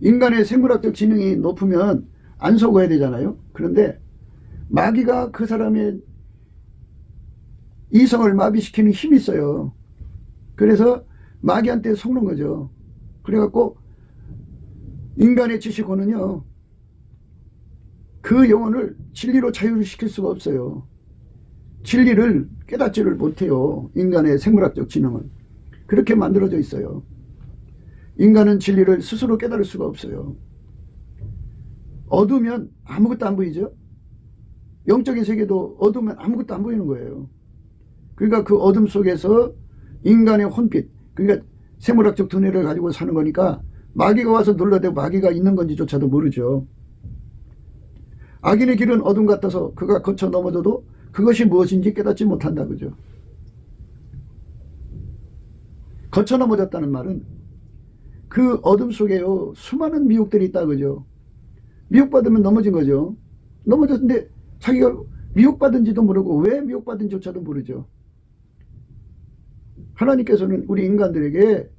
인간의 생물학적 지능이 높으면 안 속아야 되잖아요. 그런데 마귀가 그 사람의 이성을 마비시키는 힘이 있어요. 그래서 마귀한테 속는 거죠. 그래갖고 인간의 지식고는요 그 영혼을 진리로 자유시킬 수가 없어요. 진리를 깨닫지를 못해요. 인간의 생물학적 지능은 그렇게 만들어져 있어요. 인간은 진리를 스스로 깨달을 수가 없어요. 어두우면 아무것도 안 보이죠. 영적인 세계도 어두우면 아무것도 안 보이는 거예요. 그러니까 그 어둠 속에서 인간의 혼빛, 그러니까 생물학적 두뇌를 가지고 사는 거니까 마귀가 와서 눌러대고 마귀가 있는 건지조차도 모르죠. 악인의 길은 어둠 같아서 그가 거쳐 넘어져도 그것이 무엇인지 깨닫지 못한다 그죠. 거쳐 넘어졌다는 말은 그 어둠 속에요 수많은 미혹들이 있다 그죠. 미혹받으면 넘어진 거죠. 넘어졌는데 자기가 미혹받은지도 모르고 왜 미혹받은지조차도 모르죠. 하나님께서는 우리 인간들에게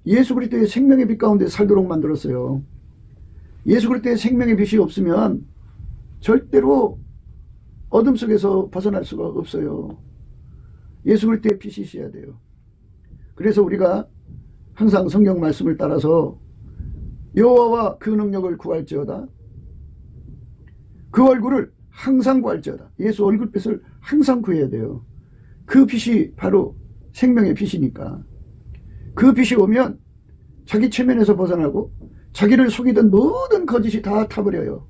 예수 그리스도의 생명의 빛 가운데 살도록 만들었어요. 예수 그리스도의 생명의 빛이 없으면 절대로 어둠 속에서 벗어날 수가 없어요. 예수 그리스도의 빛이 있어야 돼요. 그래서 우리가 항상 성경 말씀을 따라서 여호와와 그 능력을 구할지어다. 그 얼굴을 항상 구할지어다. 예수 얼굴빛을 항상 구해야 돼요. 그 빛이 바로 생명의 빛이니까. 그 빛이 오면 자기 체면에서 벗어나고 자기를 속이던 모든 거짓이 다 타버려요.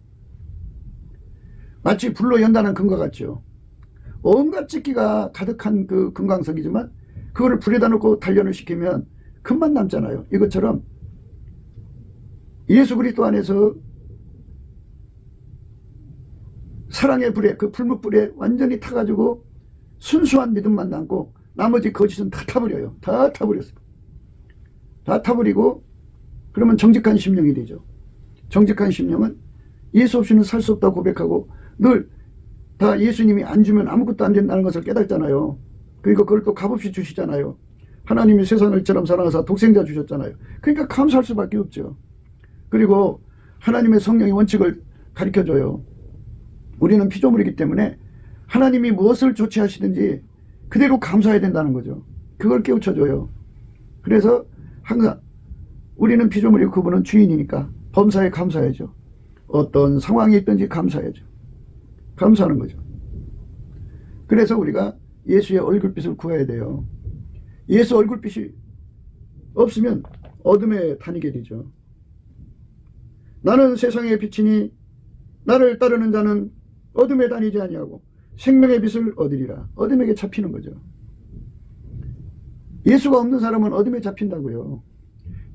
마치 불로 연단한 금과 같죠. 온갖 찌기가 가득한 그 금광석이지만 그거를 불에다 놓고 단련을 시키면 금만 남잖아요. 이것처럼 예수 그리스도 안에서 사랑의 불에, 그 불못불에 완전히 타가지고 순수한 믿음만 남고 나머지 거짓은 다 타버려요. 다 타버렸어요. 다 타버리고 그러면 정직한 심령이 되죠. 정직한 심령은 예수 없이는 살 수 없다고 고백하고 늘 다 예수님이 안 주면 아무것도 안 된다는 것을 깨닫잖아요. 그러니까 그걸 또 값없이 주시잖아요. 하나님이 세상을 이처럼 사랑하사 독생자 주셨잖아요. 그러니까 감사할 수밖에 없죠. 그리고 하나님의 성령의 원칙을 가르쳐줘요. 우리는 피조물이기 때문에 하나님이 무엇을 조치하시든지 그대로 감사해야 된다는 거죠. 그걸 깨우쳐줘요. 그래서 항상 우리는 피조물이고 그분은 주인이니까 범사에 감사해야죠. 어떤 상황이 있든지 감사해야죠. 감사하는 거죠. 그래서 우리가 예수의 얼굴빛을 구해야 돼요. 예수 얼굴빛이 없으면 어둠에 다니게 되죠. 나는 세상의 빛이니 나를 따르는 자는 어둠에 다니지 아니하고 생명의 빛을 얻으리라. 어둠에게 잡히는 거죠. 예수가 없는 사람은 어둠에 잡힌다고요.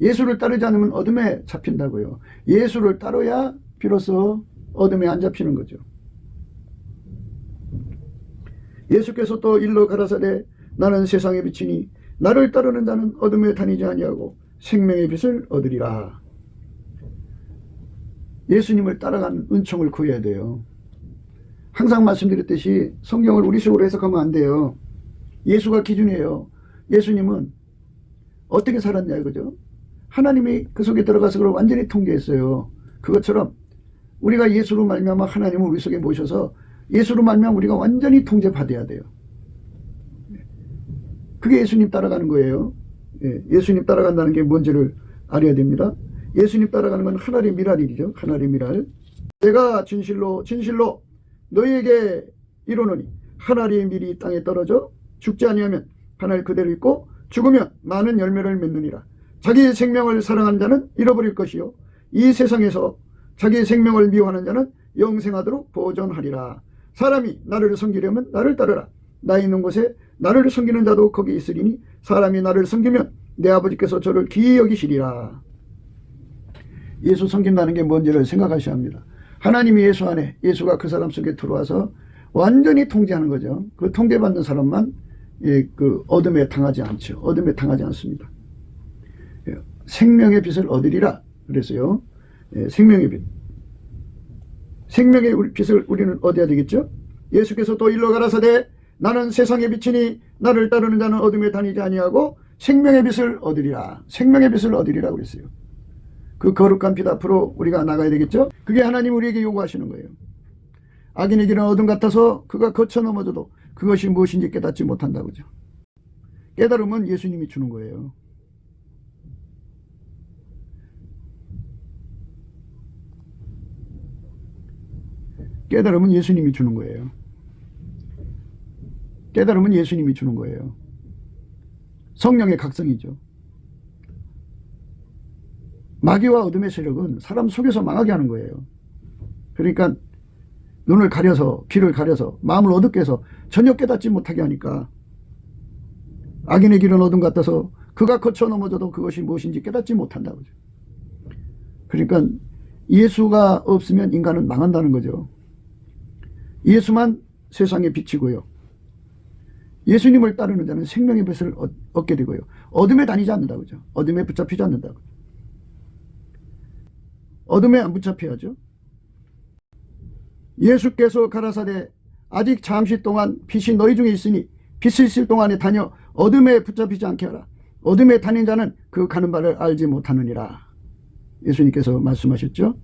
예수를 따르지 않으면 어둠에 잡힌다고요. 예수를 따라야 비로소 어둠에 안 잡히는 거죠. 예수께서 또 일러 가라사대 나는 세상의 빛이니 나를 따르는 자는 어둠에 다니지 아니하고 생명의 빛을 얻으리라. 예수님을 따라가는 은총을 구해야 돼요. 항상 말씀드렸듯이 성경을 우리식으로 해석하면 안 돼요. 예수가 기준이에요. 예수님은 어떻게 살았냐 이거죠. 하나님이 그 속에 들어가서 그걸 완전히 통제했어요. 그것처럼 우리가 예수로 말미암아 하나님을 우리 속에 모셔서 예수로 말미암아 우리가 완전히 통제받아야 돼요. 그게 예수님 따라가는 거예요. 예수님 따라간다는 게 뭔지를 알아야 됩니다. 예수님 따라가는 건 하나의 미랄이죠. 하나의 미랄. 내가 진실로 진실로 너희에게 이르노니 하나의 밀이 땅에 떨어져 죽지 아니하면 하늘 그대로 있고 죽으면 많은 열매를 맺느니라. 자기의 생명을 사랑하는 자는 잃어버릴 것이요 이 세상에서 자기의 생명을 미워하는 자는 영생하도록 보존하리라. 사람이 나를 섬기려면 나를 따르라. 나 있는 곳에 나를 섬기는 자도 거기 있으리니 사람이 나를 섬기면 내 아버지께서 저를 기이 여기시리라. 예수 섬긴다는 게 뭔지를 생각하셔야 합니다. 하나님이 예수 안에, 예수가 그 사람 속에 들어와서 완전히 통제하는 거죠. 그 통제받는 사람만 그 어둠에 당하지 않죠. 어둠에 당하지 않습니다. 생명의 빛을 얻으리라 그랬어요. 생명의 빛. 생명의 빛을 우리는 얻어야 되겠죠. 예수께서 또 일러 가라사대 나는 세상의 빛이니 나를 따르는 자는 어둠에 다니지 아니하고 생명의 빛을 얻으리라. 생명의 빛을 얻으리라 그랬어요. 그 거룩한 빛 앞으로 우리가 나가야 되겠죠. 그게 하나님 우리에게 요구하시는 거예요. 악인의 길은 어둠 같아서 그가 거쳐 넘어져도 그것이 무엇인지 깨닫지 못한다고죠. 깨달음은 예수님이 주는 거예요. 깨달음은 예수님이 주는 거예요. 깨달음은 예수님이 주는 거예요. 성령의 각성이죠. 마귀와 어둠의 세력은 사람 속에서 망하게 하는 거예요. 그러니까 눈을 가려서, 귀를 가려서, 마음을 어둡게 해서 전혀 깨닫지 못하게 하니까 악인의 길은 어둠 같아서 그가 거쳐 넘어져도 그것이 무엇인지 깨닫지 못한다고 하죠. 그러니까 예수가 없으면 인간은 망한다는 거죠. 예수만 세상의 빛이고요. 예수님을 따르는 자는 생명의 빛을 얻게 되고요. 어둠에 다니지 않는다고 하죠. 어둠에 붙잡히지 않는다고. 어둠에 안 붙잡혀야죠. 예수께서 가라사대 아직 잠시 동안 빛이 너희 중에 있으니 빛이 있을 동안에 다녀 어둠에 붙잡히지 않게 하라. 어둠에 다닌 자는 그 가는 바를 알지 못하느니라. 예수님께서 말씀하셨죠.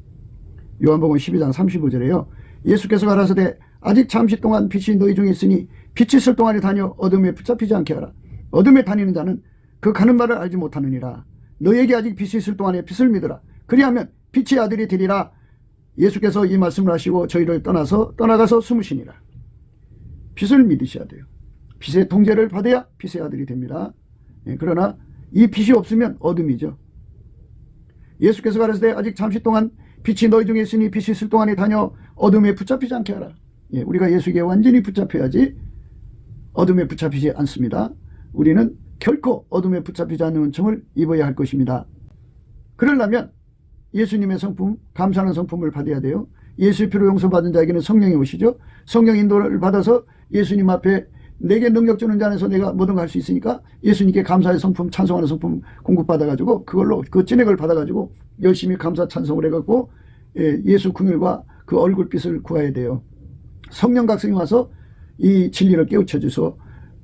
요한복음 12장 35절에요. 예수께서 가라사대 아직 잠시 동안 빛이 너희 중에 있으니 빛이 있을 동안에 다녀 어둠에 붙잡히지 않게 하라. 어둠에 다니는 자는 그 가는 바를 알지 못하느니라. 너희에게 아직 빛이 있을 동안에 빛을 믿으라. 그리하면 빛의 아들이 되리라. 예수께서 이 말씀을 하시고 저희를 떠나가서 숨으시니라. 빛을 믿으셔야 돼요. 빛의 통제를 받아야 빛의 아들이 됩니다. 그러나 이 빛이 없으면 어둠이죠. 예수께서 가라사대 아직 잠시 동안 빛이 너희 중에 있으니 빛이 있을 동안에 다녀 어둠에 붙잡히지 않게 하라. 우리가 예수에게 완전히 붙잡혀야지 어둠에 붙잡히지 않습니다. 우리는 결코 어둠에 붙잡히지 않는 은총을 입어야 할 것입니다. 그러려면 예수님의 성품, 감사하는 성품을 받아야 돼요. 예수의 피로 용서받은 자에게는 성령이 오시죠. 성령 인도를 받아서 예수님 앞에 내게 능력 주는 자 안에서 내가 모든 걸 할 수 있으니까 예수님께 감사의 성품, 찬송하는 성품 공급받아가지고 그걸로 그 진액을 받아가지고 열심히 감사 찬송을 해갖고 예수 긍휼과 그 얼굴빛을 구해야 돼요. 성령 각성이 와서 이 진리를 깨우쳐 주소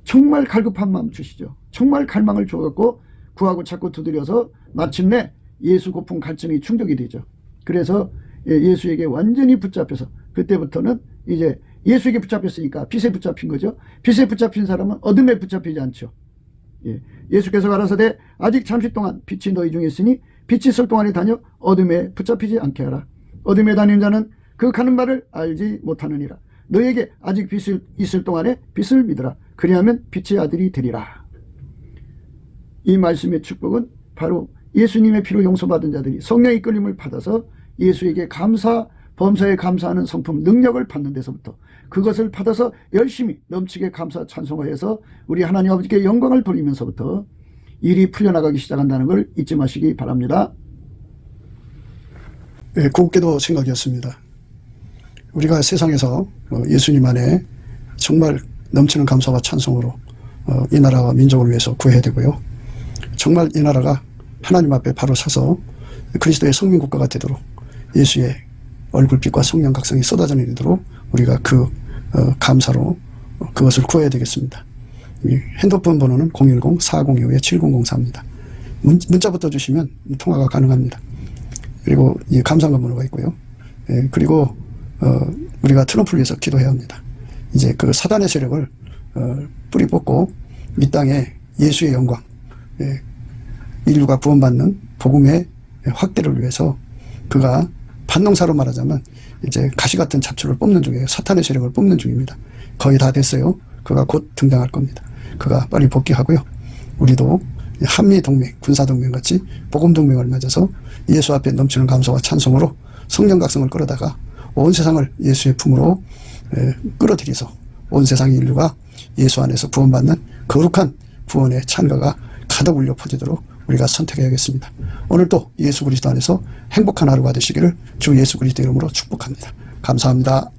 정말 갈급한 마음 주시죠. 정말 갈망을 줘갖고 구하고 찾고 두드려서 마침내 예수 고픈 갈증이 충족이 되죠. 그래서 예수에게 완전히 붙잡혀서 그때부터는 이제 예수에게 붙잡혔으니까 빛에 붙잡힌 거죠. 빛에 붙잡힌 사람은 어둠에 붙잡히지 않죠. 예수께서 가라사대 아직 잠시 동안 빛이 너희 중에 있으니 빛이 있을 동안에 다녀 어둠에 붙잡히지 않게 하라. 어둠에 다니는 자는 그 가는 바를 알지 못하느니라. 너에게 아직 빛이 있을 동안에 빛을 믿으라. 그리하면 빛의 아들이 되리라. 이 말씀의 축복은 바로 예수님의 피로 용서받은 자들이 성령의 이끌림을 받아서 예수에게 범사에 감사하는 성품, 능력을 받는 데서부터 그것을 받아서 열심히 넘치게 감사 찬송하여서 우리 하나님 아버지께 영광을 돌리면서부터 일이 풀려나가기 시작한다는 걸 잊지 마시기 바랍니다. 곱게도 생각이었습니다. 우리가 세상에서 예수님 안에 정말 넘치는 감사와 찬송으로 이 나라와 민족을 위해서 구해야 되고요. 정말 이 나라가 하나님 앞에 바로 서서 그리스도의 성민 국가가 되도록 예수의 얼굴빛과 성령 각성이 쏟아져 내리도록 우리가 그 감사로 그것을 구해야 되겠습니다. 핸드폰 번호는 010-4025-7004입니다. 문자부터 주시면 통화가 가능합니다. 그리고 이 감사한 번호가 있고요. 그리고 우리가 트럼프를 위해서 기도해야 합니다. 이제 그 사단의 세력을 뿌리 뽑고 이 땅에 예수의 영광, 인류가 구원받는 복음의 확대를 위해서 그가 반농사로 말하자면 이제 가시 같은 잡초를 뽑는 중이에요. 사탄의 세력을 뽑는 중입니다. 거의 다 됐어요. 그가 곧 등장할 겁니다. 그가 빨리 복귀하고요. 우리도 한미동맹, 군사동맹 같이 복음동맹을 맺어서 예수 앞에 넘치는 감사와 찬송으로 성령 각성을 끌어다가 온 세상을 예수의 품으로 끌어들여서 온 세상의 인류가 예수 안에서 구원받는 거룩한 구원의 찬가가 가득 울려 퍼지도록 우리가 선택해야겠습니다. 오늘도 예수 그리스도 안에서 행복한 하루가 되시기를 주 예수 그리스도 이름으로 축복합니다. 감사합니다.